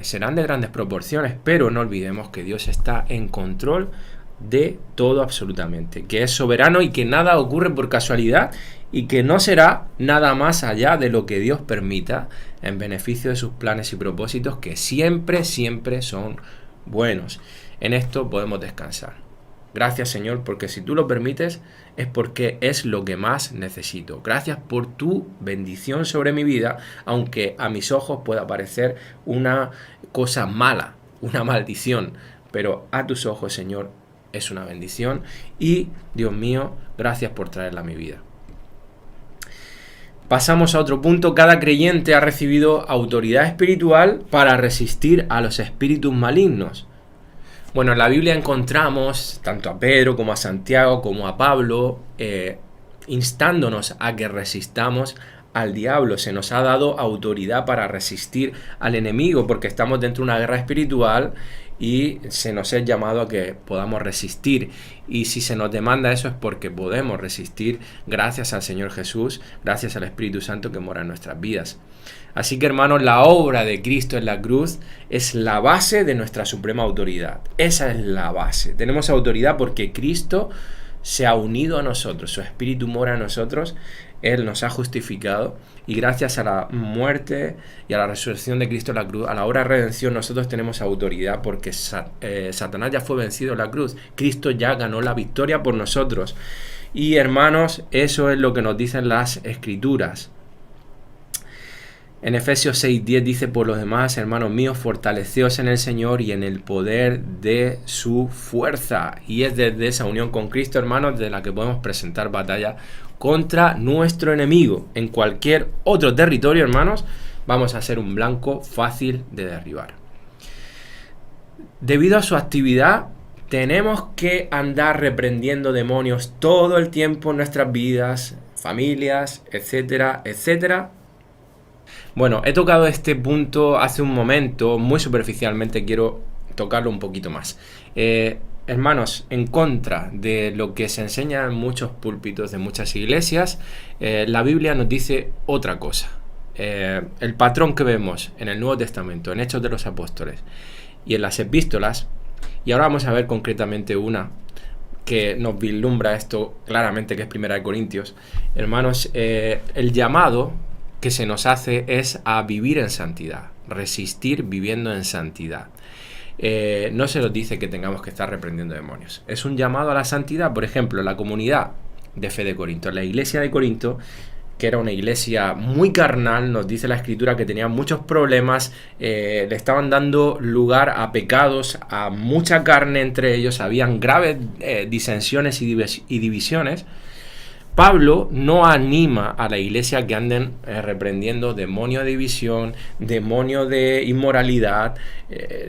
serán de grandes proporciones, pero no olvidemos que Dios está en control de todo absolutamente, que es soberano y que nada ocurre por casualidad y que no será nada más allá de lo que Dios permita en beneficio de sus planes y propósitos, que siempre son buenos. En esto podemos descansar. Gracias, Señor, porque si tú lo permites es porque es lo que más necesito. Gracias por tu bendición sobre mi vida, aunque a mis ojos pueda parecer una cosa mala, una maldición, pero a tus ojos, Señor, es una bendición. Y, Dios mío, gracias por traerla a mi vida. Pasamos a otro punto. Cada creyente ha recibido autoridad espiritual para resistir a los espíritus malignos. Bueno, en la Biblia encontramos tanto a Pedro como a Santiago como a Pablo instándonos a que resistamos al diablo. Se nos ha dado autoridad para resistir al enemigo porque estamos dentro de una guerra espiritual y se nos es llamado a que podamos resistir. Y si se nos demanda eso es porque podemos resistir gracias al Señor Jesús, gracias al Espíritu Santo que mora en nuestras vidas. Así que, hermanos, la obra de Cristo en la cruz es la base de nuestra suprema autoridad. Esa es la base. Tenemos autoridad porque Cristo se ha unido a nosotros, su Espíritu mora en nosotros, Él nos ha justificado y gracias a la muerte y a la resurrección de Cristo en la cruz, a la obra de redención, nosotros tenemos autoridad porque Satanás ya fue vencido en la cruz. Cristo ya ganó la victoria por nosotros. Y, hermanos, eso es lo que nos dicen las Escrituras. En Efesios 6:10 dice: por los demás, hermanos míos, fortaleceos en el Señor y en el poder de su fuerza. Y es desde esa unión con Cristo, hermanos, de la que podemos presentar batalla contra nuestro enemigo. En cualquier otro territorio, hermanos, vamos a ser un blanco fácil de derribar. Debido a su actividad, tenemos que andar reprendiendo demonios todo el tiempo en nuestras vidas, familias, etcétera, etcétera. Bueno, he tocado este punto hace un momento, muy superficialmente, quiero tocarlo un poquito más. Hermanos, en contra de lo que se enseña en muchos púlpitos de muchas iglesias, la Biblia nos dice otra cosa. El patrón que vemos en el Nuevo Testamento, en Hechos de los Apóstoles y en las epístolas, y ahora vamos a ver concretamente una que nos vislumbra esto claramente, que es 1 Corintios. Hermanos, el llamado que se nos hace es a vivir en santidad, resistir viviendo en santidad. No se nos dice que tengamos que estar reprendiendo demonios. Es un llamado a la santidad. Por ejemplo, la comunidad de fe de Corinto, la iglesia de Corinto, que era una iglesia muy carnal, nos dice la Escritura que tenía muchos problemas, le estaban dando lugar a pecados, a mucha carne entre ellos, habían graves disensiones y divisiones. Pablo no anima a la iglesia que anden reprendiendo demonio de división, demonio de inmoralidad.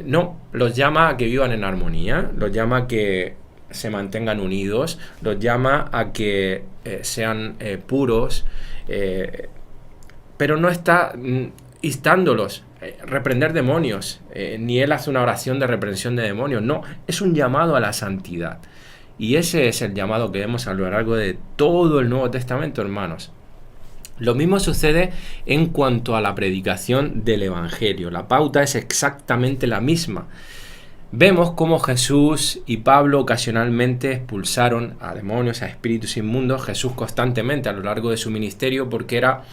No, los llama a que vivan en armonía, los llama a que se mantengan unidos, los llama a que sean puros, pero no está instándolos a reprender demonios, ni él hace una oración de reprensión de demonios. No, es un llamado a la santidad. Y ese es el llamado que vemos a lo largo de todo el Nuevo Testamento, hermanos. Lo mismo sucede en cuanto a la predicación del Evangelio. La pauta es exactamente la misma. Vemos cómo Jesús y Pablo ocasionalmente expulsaron a demonios, a espíritus inmundos. Jesús constantemente a lo largo de su ministerio, porque era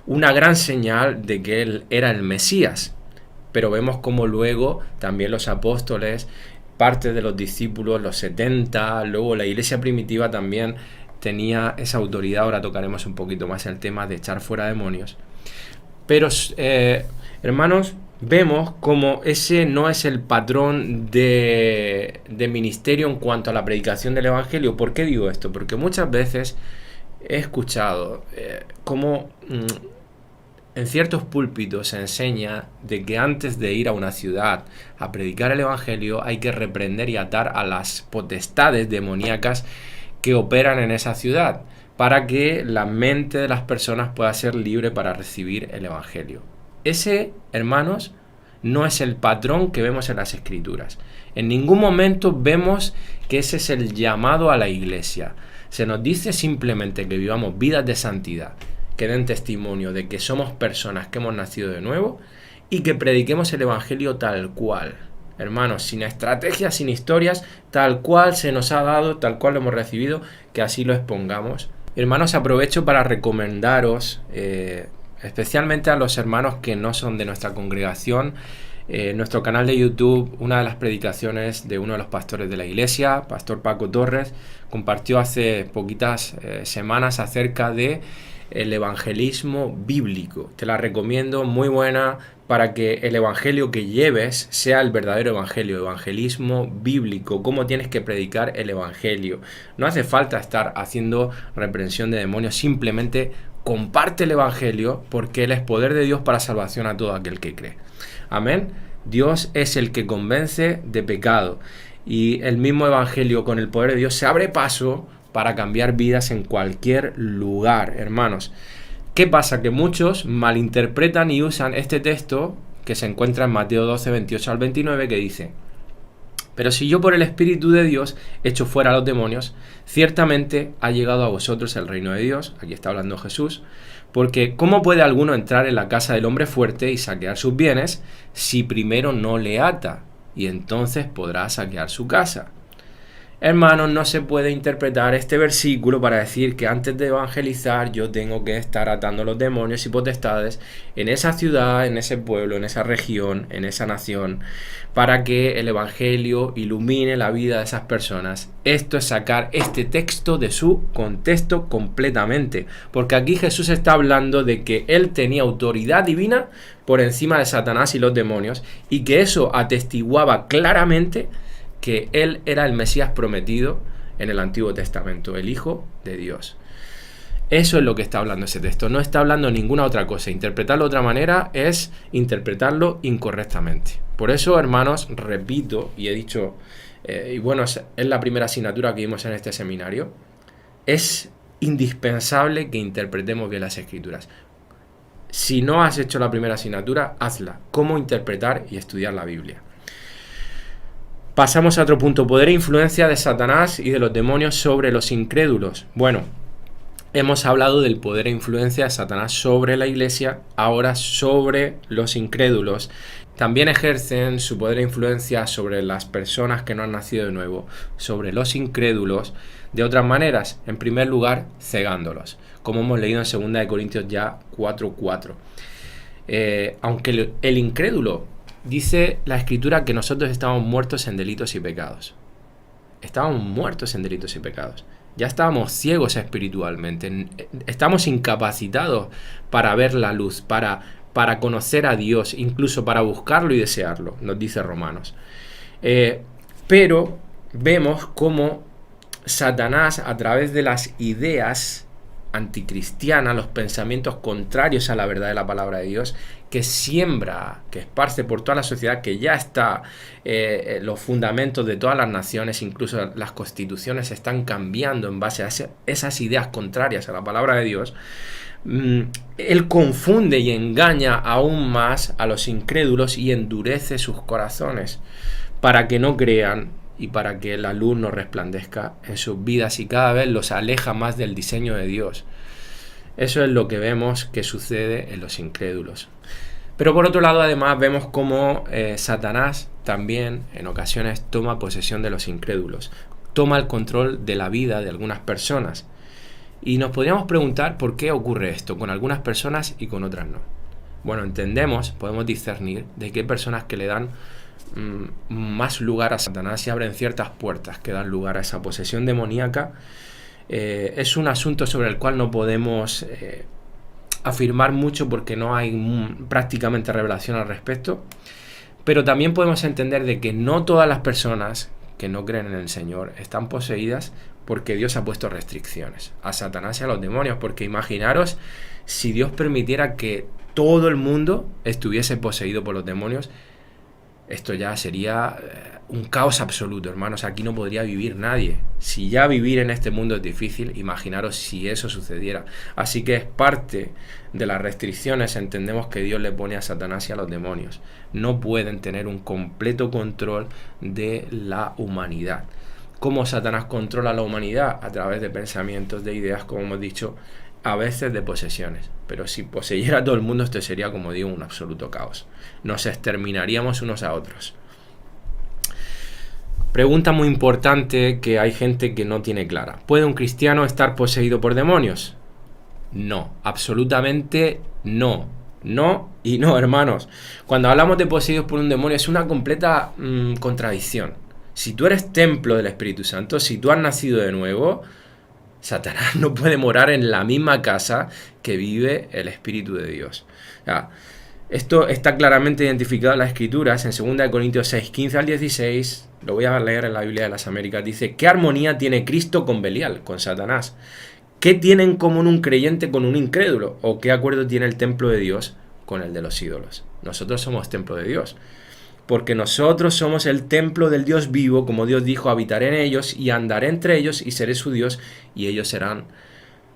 una gran señal de que él era el Mesías. Pero vemos cómo luego también los apóstoles, parte de los discípulos, los 70, luego la iglesia primitiva también tenía esa autoridad. Ahora tocaremos un poquito más el tema de echar fuera demonios. Pero, hermanos, vemos como ese no es el patrón de ministerio en cuanto a la predicación del Evangelio. ¿Por qué digo esto? Porque muchas veces he escuchado cómo en ciertos púlpitos se enseña de que antes de ir a una ciudad a predicar el Evangelio hay que reprender y atar a las potestades demoníacas que operan en esa ciudad para que la mente de las personas pueda ser libre para recibir el Evangelio. Ese, hermanos, no es el patrón que vemos en las Escrituras. En ningún momento vemos que ese es el llamado a la iglesia. Se nos dice simplemente que vivamos vidas de santidad, que den testimonio de que somos personas que hemos nacido de nuevo y que prediquemos el Evangelio tal cual. Hermanos, sin estrategias, sin historias, tal cual se nos ha dado, tal cual lo hemos recibido, que así lo expongamos. Hermanos, aprovecho para recomendaros, especialmente a los hermanos que no son de nuestra congregación, nuestro canal de YouTube, una de las predicaciones de uno de los pastores de la iglesia, Pastor Paco Torres, compartió hace poquitas semanas acerca de el evangelismo bíblico. Te la recomiendo, muy buena, para que el evangelio que lleves sea el verdadero evangelio, evangelismo bíblico, cómo tienes que predicar el evangelio. No hace falta estar haciendo reprensión de demonios, simplemente comparte el Evangelio, porque Él es poder de Dios para salvación a todo aquel que cree. Amén. Dios es el que convence de pecado, y el mismo Evangelio con el poder de Dios se abre paso para cambiar vidas en cualquier lugar, hermanos. ¿Qué pasa? Que muchos malinterpretan y usan este texto que se encuentra en Mateo 12, 28 al 29, que dice: pero si yo por el Espíritu de Dios echo fuera a los demonios, ciertamente ha llegado a vosotros el reino de Dios. Aquí está hablando Jesús. Porque ¿cómo puede alguno entrar en la casa del hombre fuerte y saquear sus bienes si primero no le ata? Y entonces podrá saquear su casa. Hermanos, no se puede interpretar este versículo para decir que antes de evangelizar yo tengo que estar atando los demonios y potestades en esa ciudad, en ese pueblo, en esa región, en esa nación, para que el evangelio ilumine la vida de esas personas. Esto es sacar este texto de su contexto completamente, porque aquí Jesús está hablando de que Él tenía autoridad divina por encima de Satanás y los demonios, y que eso atestiguaba claramente que Él era el Mesías prometido en el Antiguo Testamento, el Hijo de Dios. Eso es lo que está hablando ese texto, no está hablando ninguna otra cosa. Interpretarlo de otra manera es interpretarlo incorrectamente. Por eso, hermanos, repito, y he dicho, y bueno, es la primera asignatura que vimos en este seminario, es indispensable que interpretemos bien las Escrituras. Si no has hecho la primera asignatura, hazla. Cómo interpretar y estudiar la Biblia. Pasamos a otro punto: poder e influencia de Satanás y de los demonios sobre los incrédulos. Bueno, hemos hablado del poder e influencia de Satanás sobre la iglesia, ahora sobre los incrédulos. También ejercen su poder e influencia sobre las personas que no han nacido de nuevo, sobre los incrédulos, de otras maneras. En primer lugar, cegándolos, como hemos leído en 2 Corintios ya 4:4. Aunque el incrédulo, dice la Escritura que nosotros estábamos muertos en delitos y pecados. Estábamos muertos en delitos y pecados. Ya estábamos ciegos espiritualmente. Estamos incapacitados para ver la luz, para conocer a Dios, incluso para buscarlo y desearlo, nos dice Romanos. Pero vemos cómo Satanás, a través de las ideas anticristianas, los pensamientos contrarios a la verdad de la palabra de Dios, que siembra, que esparce por toda la sociedad, que ya está los fundamentos de todas las naciones, incluso las constituciones están cambiando en base a esas ideas contrarias a la palabra de Dios. Él confunde y engaña aún más a los incrédulos y endurece sus corazones para que no crean y para que la luz no resplandezca en sus vidas, y cada vez los aleja más del diseño de Dios. Eso es lo que vemos que sucede en los incrédulos. Pero por otro lado, además, vemos cómo Satanás también en ocasiones toma posesión de los incrédulos, toma el control de la vida de algunas personas. Y nos podríamos preguntar por qué ocurre esto con algunas personas y con otras no. Bueno, podemos discernir de qué personas que le dan más lugar a Satanás y abren ciertas puertas que dan lugar a esa posesión demoníaca. Es un asunto sobre el cual no podemos afirmar mucho porque no hay prácticamente revelación al respecto, pero también podemos entender de que no todas las personas que no creen en el Señor están poseídas, porque Dios ha puesto restricciones a Satanás y a los demonios. Porque imaginaros si Dios permitiera que todo el mundo estuviese poseído por los demonios. Esto ya sería un caos absoluto, hermanos. Aquí no podría vivir nadie. Si ya vivir en este mundo es difícil, imaginaros si eso sucediera. Así que es parte de las restricciones. Entendemos que Dios le pone a Satanás y a los demonios. No pueden tener un completo control de la humanidad. ¿Cómo Satanás controla a la humanidad? A través de pensamientos, de ideas, como hemos dicho, a veces de posesiones. Pero si poseyera a todo el mundo, esto sería, como digo, un absoluto caos. Nos exterminaríamos unos a otros. Pregunta muy importante que hay gente que no tiene clara: ¿puede un cristiano estar poseído por demonios? No, absolutamente no. No y no, hermanos. Cuando hablamos de poseídos por un demonio es una completa contradicción. Si tú eres templo del Espíritu Santo, si tú has nacido de nuevo, Satanás no puede morar en la misma casa que vive el Espíritu de Dios. Esto está claramente identificado en las Escrituras. En 2 Corintios 6, 15 al 16, lo voy a leer en la Biblia de las Américas, dice: ¿qué armonía tiene Cristo con Belial, con Satanás? ¿Qué tiene en común un creyente con un incrédulo? ¿O qué acuerdo tiene el templo de Dios con el de los ídolos? Nosotros somos templo de Dios. Porque nosotros somos el templo del Dios vivo, como Dios dijo, habitaré en ellos y andaré entre ellos y seré su Dios y ellos serán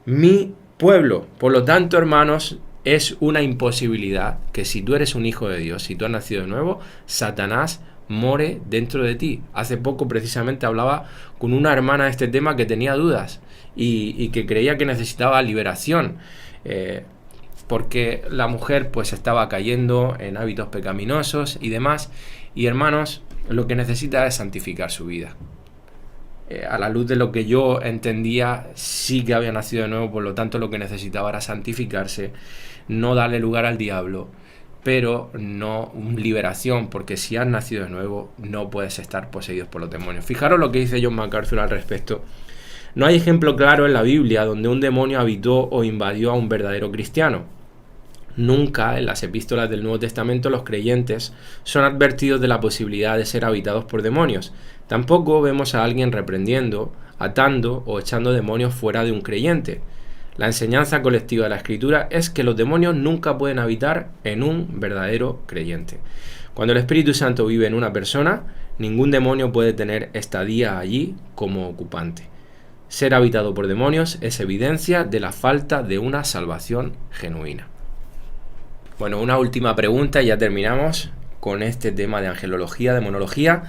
mi pueblo. Por lo tanto, hermanos, es una imposibilidad que si tú eres un hijo de Dios, si tú has nacido de nuevo, Satanás more dentro de ti. Hace poco precisamente hablaba con una hermana de este tema que tenía dudas y que creía que necesitaba liberación. Porque la mujer pues estaba cayendo en hábitos pecaminosos y demás. Y hermanos, lo que necesita es santificar su vida. A la luz de lo que yo entendía, sí que había nacido de nuevo, por lo tanto lo que necesitaba era santificarse, no darle lugar al diablo, pero no liberación, porque si has nacido de nuevo no puedes estar poseído por los demonios. Fijaros lo que dice John MacArthur al respecto. No hay ejemplo claro en la Biblia donde un demonio habitó o invadió a un verdadero cristiano. Nunca en las epístolas del Nuevo Testamento los creyentes son advertidos de la posibilidad de ser habitados por demonios. Tampoco vemos a alguien reprendiendo, atando o echando demonios fuera de un creyente. La enseñanza colectiva de la Escritura es que los demonios nunca pueden habitar en un verdadero creyente. Cuando el Espíritu Santo vive en una persona, ningún demonio puede tener estadía allí como ocupante. Ser habitado por demonios es evidencia de la falta de una salvación genuina. Bueno, una última pregunta y ya terminamos con este tema de angelología, demonología.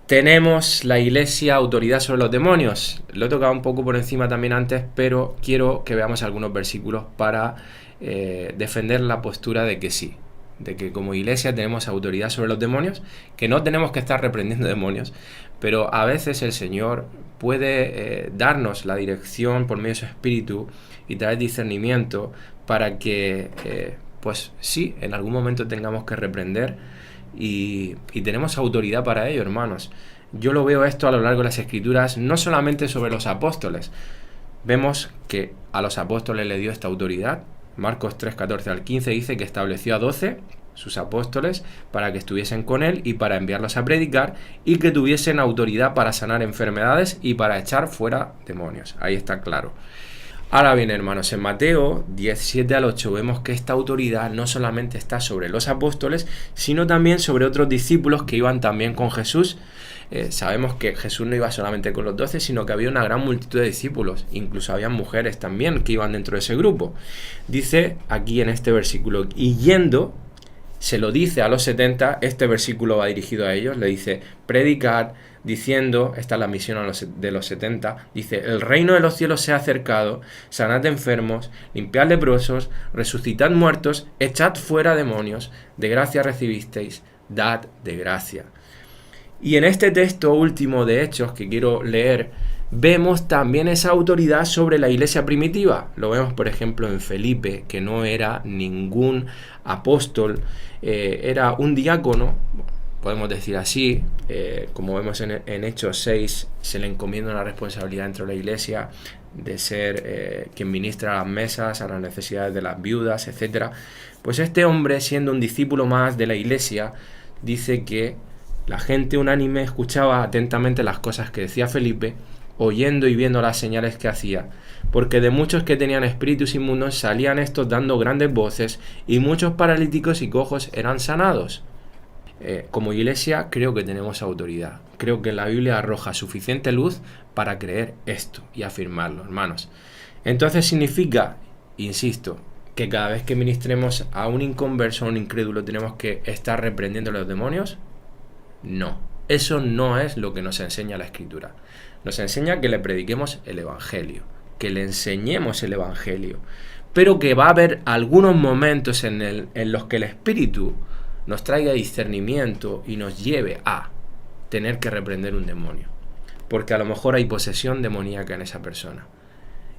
¿Tenemos la Iglesia autoridad sobre los demonios? Lo he tocado un poco por encima también antes, pero quiero que veamos algunos versículos para defender la postura de que sí, de que como Iglesia tenemos autoridad sobre los demonios, que no tenemos que estar reprendiendo demonios, pero a veces el Señor puede darnos la dirección por medio de su Espíritu y traer discernimiento para que pues sí, en algún momento tengamos que reprender y tenemos autoridad para ello, hermanos. Yo lo veo esto a lo largo de las Escrituras, no solamente sobre los apóstoles. Vemos que a los apóstoles le dio esta autoridad. Marcos 3, 14 al 15 dice que estableció a 12, sus apóstoles, para que estuviesen con él y para enviarlos a predicar y que tuviesen autoridad para sanar enfermedades y para echar fuera demonios. Ahí está claro. Ahora bien, hermanos, en Mateo 17 al 8 vemos que esta autoridad no solamente está sobre los apóstoles, sino también sobre otros discípulos que iban también con Jesús. Sabemos que Jesús no iba solamente con los 12, sino que había una gran multitud de discípulos. Incluso había mujeres también que iban dentro de ese grupo. Dice aquí en este versículo, y yendo, se lo dice a los 70, este versículo va dirigido a ellos, le dice, predicad, diciendo, esta es la misión de los 70, dice, el reino de los cielos se ha acercado, sanad enfermos, limpiad leprosos, resucitad muertos, echad fuera demonios, de gracia recibisteis, dad de gracia. Y en este texto último de Hechos que quiero leer, vemos también esa autoridad sobre la iglesia primitiva. Lo vemos, por ejemplo, en Felipe, que no era ningún apóstol, era un diácono, podemos decir así, como vemos en Hechos 6, se le encomienda una responsabilidad dentro de la iglesia de ser quien ministra a las mesas, a las necesidades de las viudas, etc. Pues este hombre, siendo un discípulo más de la iglesia, dice que la gente unánime escuchaba atentamente las cosas que decía Felipe, oyendo y viendo las señales que hacía, porque de muchos que tenían espíritus inmundos salían estos dando grandes voces, y muchos paralíticos y cojos eran sanados. Como iglesia creo que tenemos autoridad. Creo que la Biblia arroja suficiente luz para creer esto y afirmarlo, hermanos. Entonces significa, insisto, que cada vez que ministremos a un inconverso, a un incrédulo, tenemos que estar reprendiendo a los demonios. No, eso no es lo que nos enseña la Escritura. Nos enseña que le prediquemos el Evangelio, que le enseñemos el Evangelio, pero que va a haber algunos momentos en los que el Espíritu nos traiga discernimiento y nos lleve a tener que reprender un demonio, porque a lo mejor hay posesión demoníaca en esa persona.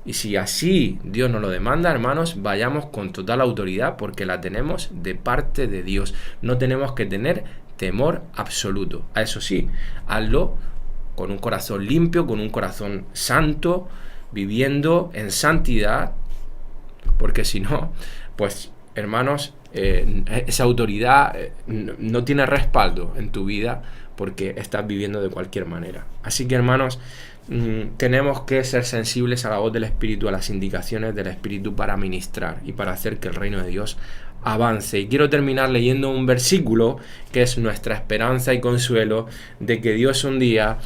Y si así Dios nos lo demanda, hermanos, vayamos con total autoridad porque la tenemos de parte de Dios. No tenemos que tener temor absoluto. A eso sí, hazlo con un corazón limpio, con un corazón santo, viviendo en santidad, porque si no, pues hermanos, esa autoridad no tiene respaldo en tu vida porque estás viviendo de cualquier manera. Así que, hermanos, tenemos que ser sensibles a la voz del Espíritu, a las indicaciones del Espíritu para ministrar y para hacer que el reino de Dios avance. Y quiero terminar leyendo un versículo que es nuestra esperanza y consuelo de que Dios un día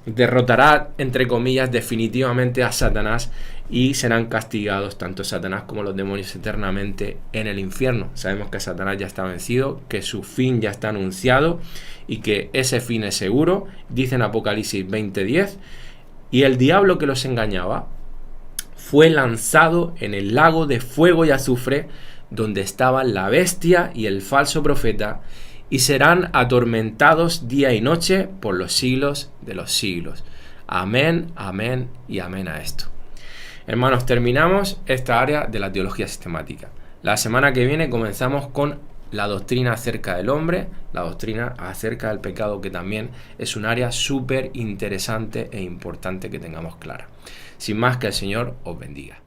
derrotará, entre comillas, definitivamente a Satanás, y serán castigados tanto Satanás como los demonios eternamente en el infierno. Sabemos que Satanás ya está vencido, que su fin ya está anunciado y que ese fin es seguro. Dice en Apocalipsis 20:10: y el diablo que los engañaba fue lanzado en el lago de fuego y azufre, donde estaban la bestia y el falso profeta, y serán atormentados día y noche por los siglos de los siglos. Amén, amén y amén a esto. Hermanos, terminamos esta área de la teología sistemática. La semana que viene comenzamos con la doctrina acerca del hombre, la doctrina acerca del pecado, que también es un área súper interesante e importante que tengamos clara. Sin más, que el Señor os bendiga.